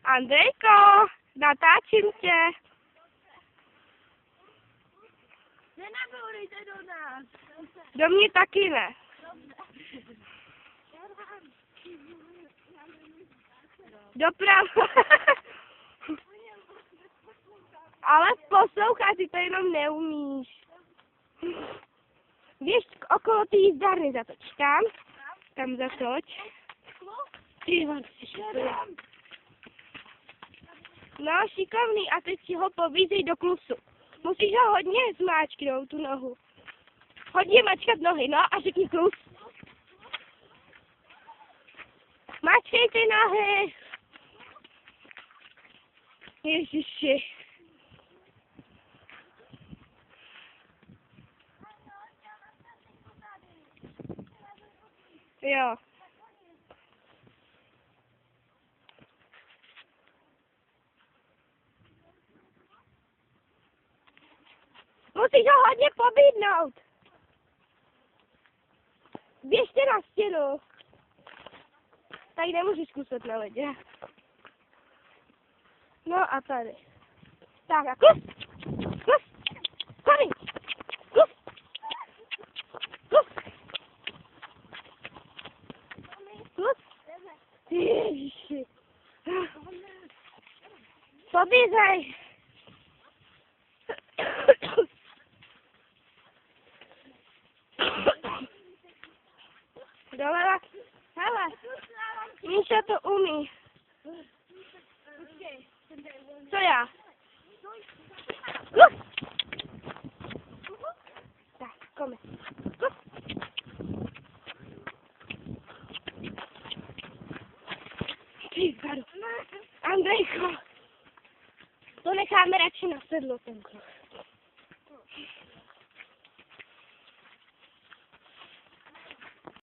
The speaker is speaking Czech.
Andrejko, natáčím tě. Nenabourejte do nás. Do mě taky ne. Doprava. Ale poslouchat ty to jenom neumíš. Běž okolo ty jízdárny, zatoč tam. Tam zatoč. Ty vám si šipuje. No, šikovný, a teď si ho povízej do klusu. Musíš ho hodně zmáčknout, tu nohu. Hodně mačkat nohy, no, a řekni klus. Mačkej ty nohy. Ježiši. Jo. Musíš ho hodně pobídnout. Běžte na stěnu. Tak nemůžeš kusat na ledě. No a tady. Tak a kus. Kus. Koný. Kus. Kus. Kus. Ježiši. Pobízej. Doleva. Hele. Míša to umí. Co já? Kus. Tak, komme. Kus. Ty vado. Andrejko. To necháme radši na sedlo ten kruh.